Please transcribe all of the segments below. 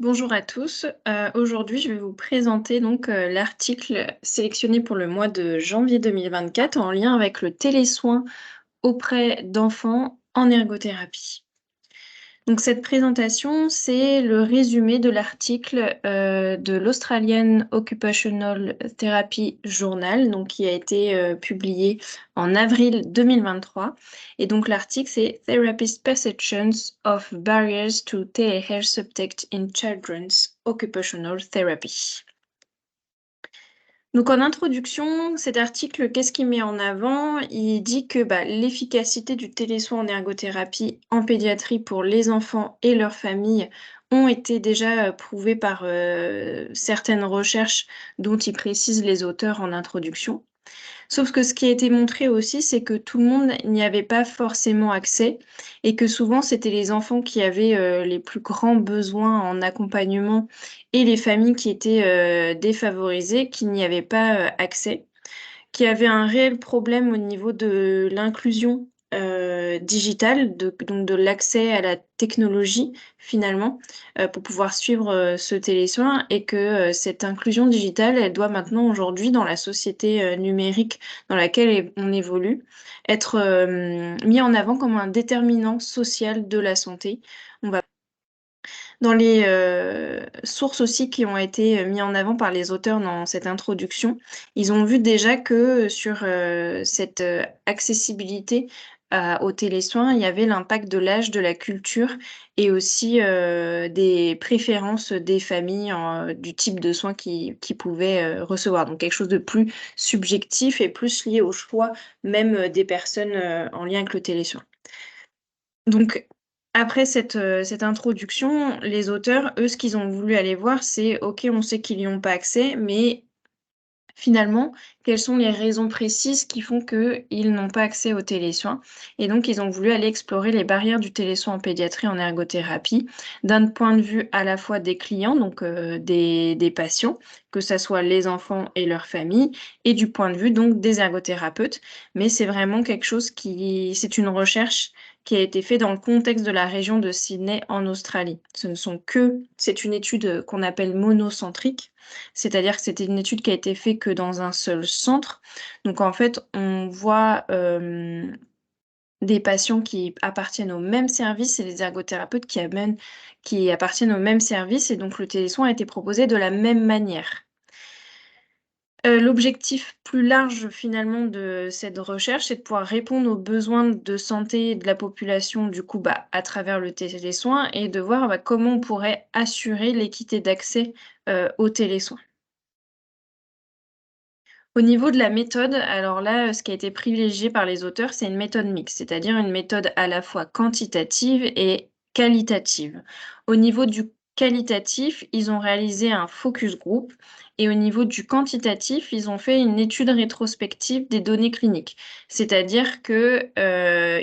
Bonjour à tous. Aujourd'hui, je vais vous présenter l'article sélectionné pour le mois de janvier 2024 en lien avec le télésoin auprès d'enfants en ergothérapie. Donc cette présentation, c'est le résumé de l'article, de l'Australian Occupational Therapy Journal, donc qui a été, publié en avril 2023 et donc l'article, c'est «Therapist Perceptions of Barriers to Telehealth Subject in Children's Occupational Therapy». Donc en introduction, cet article, qu'est-ce qu'il met en avant? Il dit que l'efficacité du télésoin en ergothérapie en pédiatrie pour les enfants et leurs familles ont été déjà prouvées par certaines recherches dont ils précisent les auteurs en introduction. Sauf que ce qui a été montré aussi, c'est que tout le monde n'y avait pas forcément accès et que souvent c'était les enfants qui avaient, les plus grands besoins en accompagnement et les familles qui étaient, défavorisées, qui n'y avaient pas, accès. Qui avait un réel problème au niveau de l'inclusion, digitale, donc de l'accès à la technologie finalement, pour pouvoir suivre, ce télésoin et que, cette inclusion digitale, elle doit maintenant aujourd'hui dans la société, numérique dans laquelle on évolue, être, mis en avant comme un déterminant social de la santé. On va dans les, sources aussi qui ont été, mis en avant par les auteurs dans cette introduction, ils ont vu déjà que, sur, cette, accessibilité à aux télésoins, il y avait l'impact de l'âge, de la culture et aussi, des préférences des familles du type de soins qu'ils pouvaient, recevoir. Donc quelque chose de plus subjectif et plus lié au choix même, des personnes, en lien avec le télésoin. Donc après cette introduction, les auteurs, eux, ce qu'ils ont voulu aller voir, c'est OK, on sait qu'ils y ont pas accès, mais finalement, quelles sont les raisons précises qui font qu'ils n'ont pas accès aux télésoins? Et donc ils ont voulu aller explorer les barrières du télésoin en pédiatrie, en ergothérapie, d'un point de vue à la fois des clients, donc des patients, que ça soit les enfants et leurs familles et du point de vue donc des ergothérapeutes. Mais c'est vraiment quelque chose qui c'est une recherche qui a été fait dans le contexte de la région de Sydney en Australie. C'est une étude, qu'on appelle monocentrique, c'est-à-dire que c'était une étude qui a été faite que dans un seul centre. Donc en fait, on voit, des patients qui appartiennent au même service et les ergothérapeutes qui appartiennent au même service et donc le télésoin a été proposé de la même manière. L'objectif plus large finalement de cette recherche, c'est de pouvoir répondre aux besoins de santé de la population du coup, à travers le télésoin et de voir, comment on pourrait assurer l'équité d'accès, aux télésoins. Au niveau de la méthode, alors là, ce qui a été privilégié par les auteurs, c'est une méthode mixte, c'est-à-dire une méthode à la fois quantitative et qualitative. Au niveau du qualitatif, ils ont réalisé un focus group et au niveau du quantitatif, ils ont fait une étude rétrospective des données cliniques. C'est-à-dire que,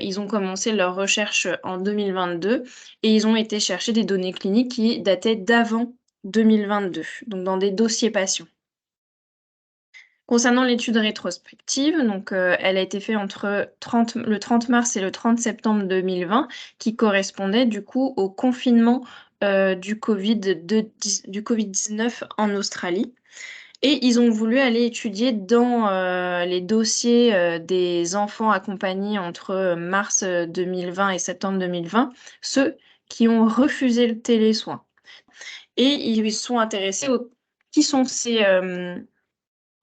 ils ont commencé leur recherche en 2022 et ils ont été chercher des données cliniques qui dataient d'avant 2022, donc dans des dossiers patients. Concernant l'étude rétrospective, donc, elle a été faite entre le 30 mars et le 30 septembre 2020, qui correspondait du coup au confinement, du Covid-19 en Australie et ils ont voulu aller étudier dans, les dossiers, des enfants accompagnés entre, mars, 2020 et septembre 2020, ceux qui ont refusé le télésoin et ils se sont intéressés aux qui sont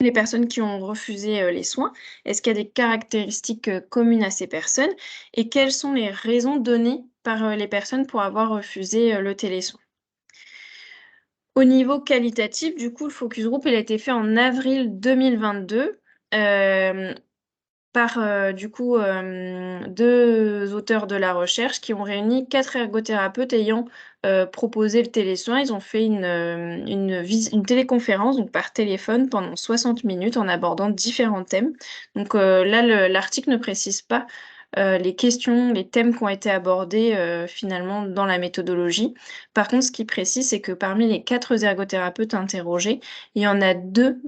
les personnes qui ont refusé, les soins, est-ce qu'il y a des caractéristiques, communes à ces personnes? Et quelles sont les raisons données par, les personnes pour avoir refusé, le télésoin? Au niveau qualitatif, du coup, le focus group, il a été fait en avril 2022, hem, par, 2 auteurs de la recherche qui ont réuni 4 ergothérapeutes ayant, proposé le télésoin. Ils ont fait une téléconférence, donc par téléphone pendant 60 minutes en abordant différents thèmes. Donc, là, l'article ne précise pas, les questions, les thèmes qui ont été abordés, finalement dans la méthodologie. Par contre, ce qu'il précise, c'est que parmi les 4 ergothérapeutes interrogés, il y en a 2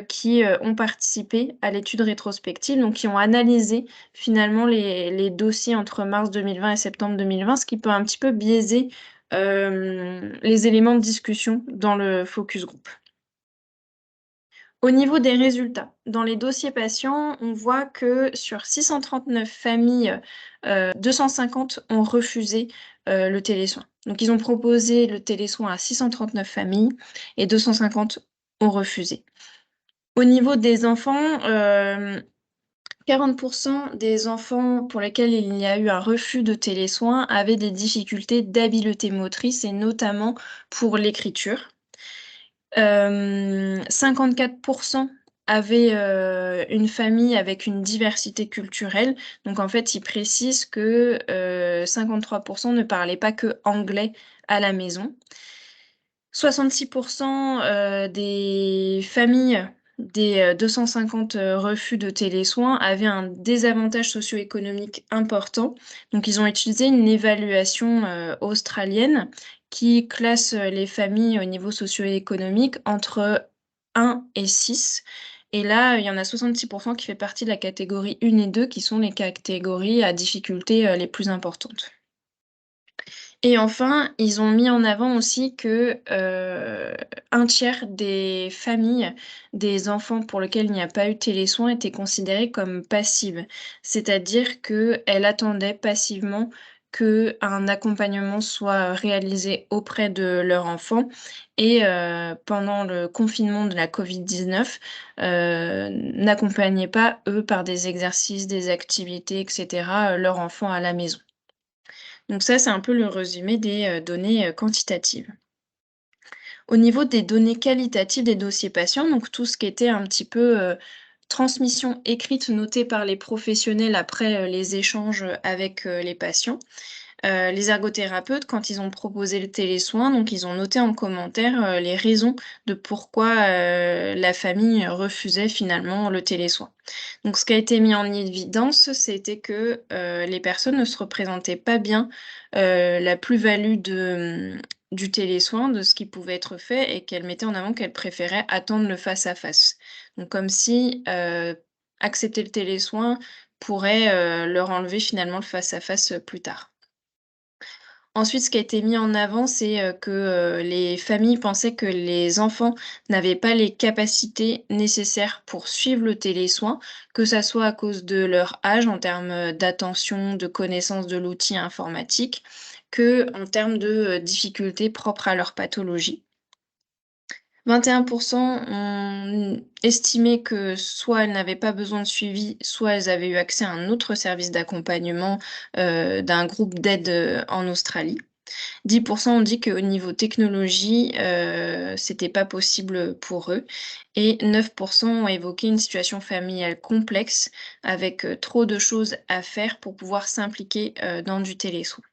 qui, ont participé à l'étude rétrospective, donc qui ont analysé finalement les dossiers entre mars 2020 et septembre 2020, ce qui peut un petit peu biaiser, les éléments de discussion dans le focus group. Au niveau des résultats, dans les dossiers patients, on voit que sur 639 familles, 250 ont refusé, le télésoin. Donc ils ont proposé le télésoin à 639 familles et 250 ont refusé. Au niveau des enfants, 40 des enfants pour lesquels il y a eu un refus de télésoin avaient des difficultés d'habileté motrice et notamment pour l'écriture. 54 avaient, une famille avec une diversité culturelle. Donc en fait, ils précisent que, 53 ne parlaient pas qu'anglais à la maison. 66 des familles des, 250, refus de télésoins avaient un désavantage socio-économique important. Donc ils ont utilisé une évaluation, australienne qui classe, les familles au niveau socio-économique entre 1 et 6. Et là, il y en a 66 qui fait partie de la catégorie 1 et 2 qui sont les catégories à difficulté, les plus importantes. Et enfin, ils ont mis en avant aussi que, 1/3 des familles des enfants pour lesquels il n'y a pas eu de télésoin étaient considérées comme passives. C'est-à-dire qu'elles attendaient passivement qu'un accompagnement soit réalisé auprès de leur enfant et pendant le confinement de la Covid-19, n'accompagnaient pas, eux, par des exercices, des activités et cetera, leur enfant à la maison. Donc ça, c'est un peu le résumé des, données, quantitatives. Au niveau des données qualitatives des dossiers patients, donc tout ce qui était un petit peu, transmission écrite notée par les professionnels après, les échanges, avec, les patients. Les ergothérapeutes, quand ils ont proposé le télésoin, donc ils ont noté en commentaire, les raisons de pourquoi, la famille refusait finalement le télésoin. Donc ce qui a été mis en évidence, c'était que, les personnes ne se représentaient pas bien, la plus-value du télésoin, de ce qui pouvait être fait et qu'elles mettaient en avant qu'elles préféraient attendre le face à face. Donc comme si, accepter le télésoin pourrait, leur enlever finalement le face à face, plus tard. Ensuite, ce qui a été mis en avant, c'est, que, les familles pensaient que les enfants n'avaient pas les capacités nécessaires pour suivre le télésoin, que ça soit à cause de leur âge en termes, d'attention, de connaissance de l'outil informatique, que en termes de, difficultés propres à leur pathologie. 21 ont estimé que soit elles n'avaient pas besoin de suivi, soit elles avaient eu accès à un autre service d'accompagnement, d'un groupe d'aide, en Australie. 10 ont dit qu'au niveau technologie, c'était pas possible pour eux et 9 ont évoqué une situation familiale complexe avec, trop de choses à faire pour pouvoir s'impliquer, dans du télésoin.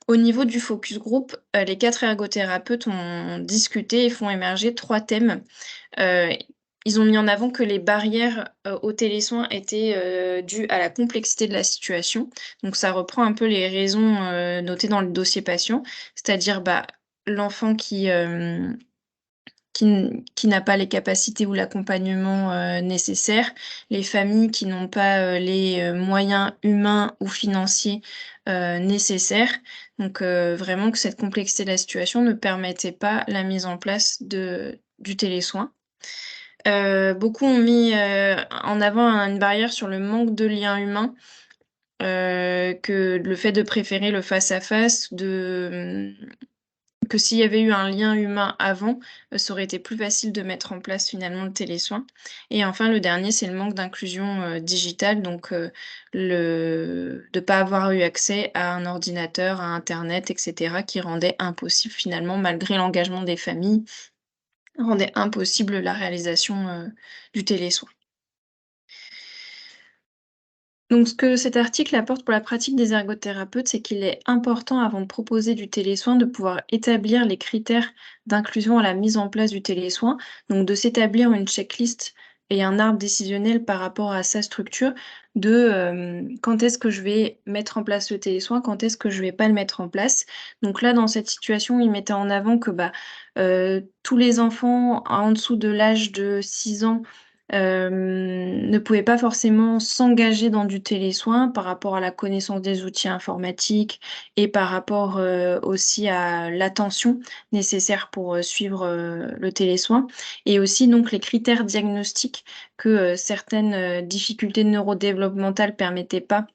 Au niveau du focus group, les 4 ergothérapeutes ont discuté et font émerger 3 thèmes. Heu, Ils ont mis en avant que les barrières, au télésoin étaient, dues à la complexité de la situation. Donc ça reprend un peu les raisons, notées dans le dossier patient, c'est-à-dire, bah, l'enfant qui n'a pas les capacités ou l'accompagnement, nécessaires, les familles qui n'ont pas, les, moyens humains ou financiers, nécessaires. Donc vraiment que cette complexité de la situation ne permettait pas la mise en place du télésoin. Beaucoup ont mis, en avant une barrière sur le manque de lien humain, que le fait de préférer le face à face, que s'il y avait eu un lien humain avant, ça aurait été plus facile de mettre en place finalement le télésoin. Et enfin le dernier, c'est le manque d'inclusion, digitale, donc le de pas avoir eu accès à un ordinateur, à internet et cetera, qui rendait impossible finalement, malgré l'engagement des familles, rendait impossible la réalisation, du télésoin. Donc ce que cet article apporte pour la pratique des ergothérapeutes, c'est qu'il est important avant de proposer du télésoin, de pouvoir établir les critères d'inclusion à la mise en place du télésoin, donc de s'établir une checklist et un arbre décisionnel par rapport à sa structure de, quand est-ce que je vais mettre en place le télésoin, quand est-ce que je vais pas le mettre en place. Donc là, dans cette situation, il mettait en avant que, bah, tous les enfants en dessous de l'âge de 6 ans ne pouvaient pas forcément s'engager dans du télésoin par rapport à la connaissance des outils informatiques et par rapport, aussi à l'attention nécessaire pour, suivre, le télésoin et aussi donc les critères diagnostiques que, certaines, difficultés neurodéveloppementales permettaient pas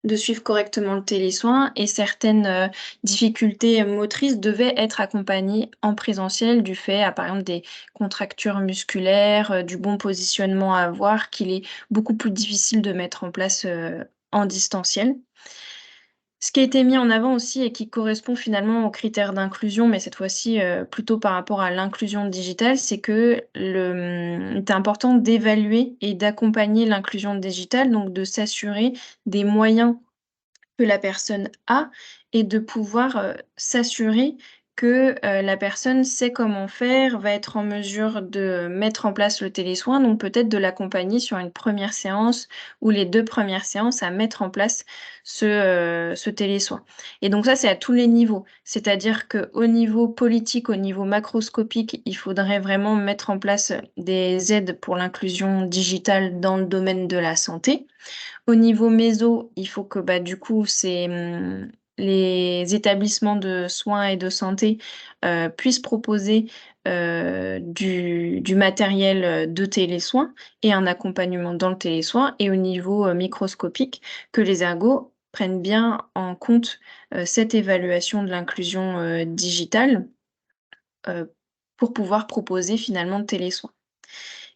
de suivre correctement le télésoin et certaines, difficultés motrices devaient être accompagnées en présentiel du fait, par exemple, des contractures musculaires, du bon positionnement à avoir qu'il est beaucoup plus difficile de mettre en place, en distanciel. Ce qui a été mis en avant aussi et qui correspond finalement aux critères d'inclusion, mais cette fois-ci, plutôt par rapport à l'inclusion digitale, c'est que il était important d'évaluer et d'accompagner l'inclusion digitale, donc de s'assurer des moyens que la personne a et de pouvoir, s'assurer que, la personne sait comment faire, va être en mesure de mettre en place le télésoin, donc peut-être de l'accompagner sur une première séance ou les 2 premières séances à mettre en place ce télésoin et donc ça, c'est à tous les niveaux. C'est-à-dire qu'au niveau politique, au niveau macroscopique, il faudrait vraiment mettre en place, des aides pour l'inclusion digitale dans le domaine de la santé. Au niveau méso, il faut que, bah, du coup, les établissements de soins et de santé, puissent proposer, du matériel, de télésoin et un accompagnement dans le télésoin et au niveau, microscopique, que les ergos prennent bien en compte, cette évaluation de l'inclusion, digitale, heu, pour pouvoir proposer finalement le télésoin.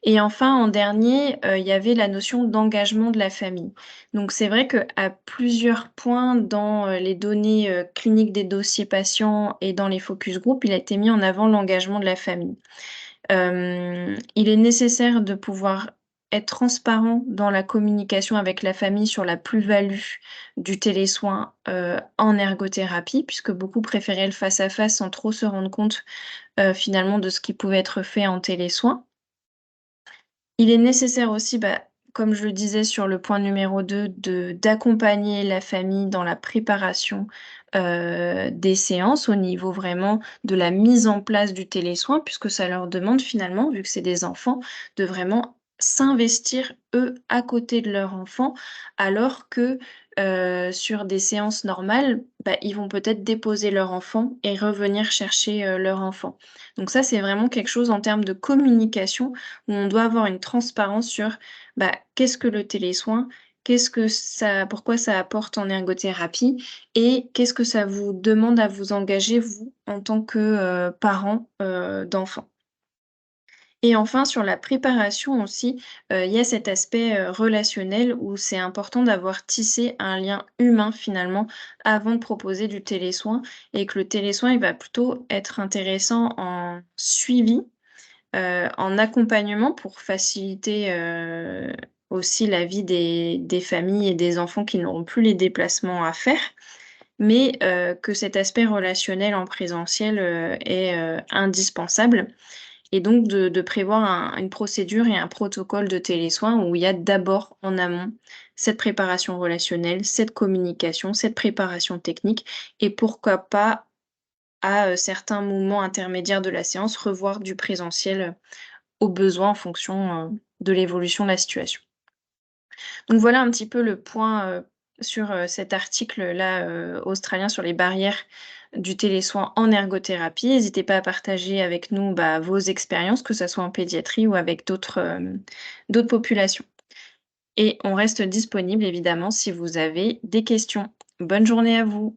Et enfin, en dernier, il y avait la notion d'engagement de la famille. Donc c'est vrai qu'à plusieurs points dans, les données, cliniques des dossiers patients et dans les focus group, il a été mis en avant l'engagement de la famille. Il est nécessaire de pouvoir être transparent dans la communication avec la famille sur la plus-value du télésoin, en ergothérapie, puisque beaucoup préféraient le face à face sans trop se rendre compte, finalement de ce qui pouvait être fait en télésoin. Il est nécessaire aussi, bah, comme je le disais sur le point numéro 2, d'accompagner la famille dans la préparation, des séances au niveau vraiment de la mise en place du télésoin puisque ça leur demande finalement, vu que c'est des enfants, de vraiment s'investir, eux, à côté de leur enfant alors que, sur des séances normales, bah, ils vont peut-être déposer leur enfant et revenir chercher, leur enfant. Donc ça, c'est vraiment quelque chose en termes de communication où on doit avoir une transparence sur, bah, qu'est-ce que le télésoin? Qu'est-ce que ça pourquoi ça apporte en ergothérapie? Et qu'est-ce que ça vous demande à vous engager, vous, en tant que, parents, d'enfants? Et enfin, sur la préparation aussi, il y a cet aspect, relationnel où c'est important d'avoir tissé un lien humain, finalement, avant de proposer du télésoin et que le télésoin, il va plutôt être intéressant en suivi en accompagnement pour faciliter, aussi la vie des familles et des enfants qui n'auront plus les déplacements à faire, mais que cet aspect relationnel en présentiel, est, indispensable et donc de prévoir une procédure et un protocole de télésoin où il y a d'abord en amont cette préparation relationnelle, cette communication, cette préparation technique et pourquoi pas à, certains moments intermédiaires de la séance, revoir du présentiel, au besoin en fonction, de l'évolution de la situation. Donc voilà un petit peu le point, sur, cet article-là, australien sur les barrières du télésoin en ergothérapie. N'hésitez pas à partager avec nous, bah, vos expériences, que ça soit en pédiatrie ou avec d'autres populations et on reste disponible évidemment si vous avez des questions. Bonne journée à vous.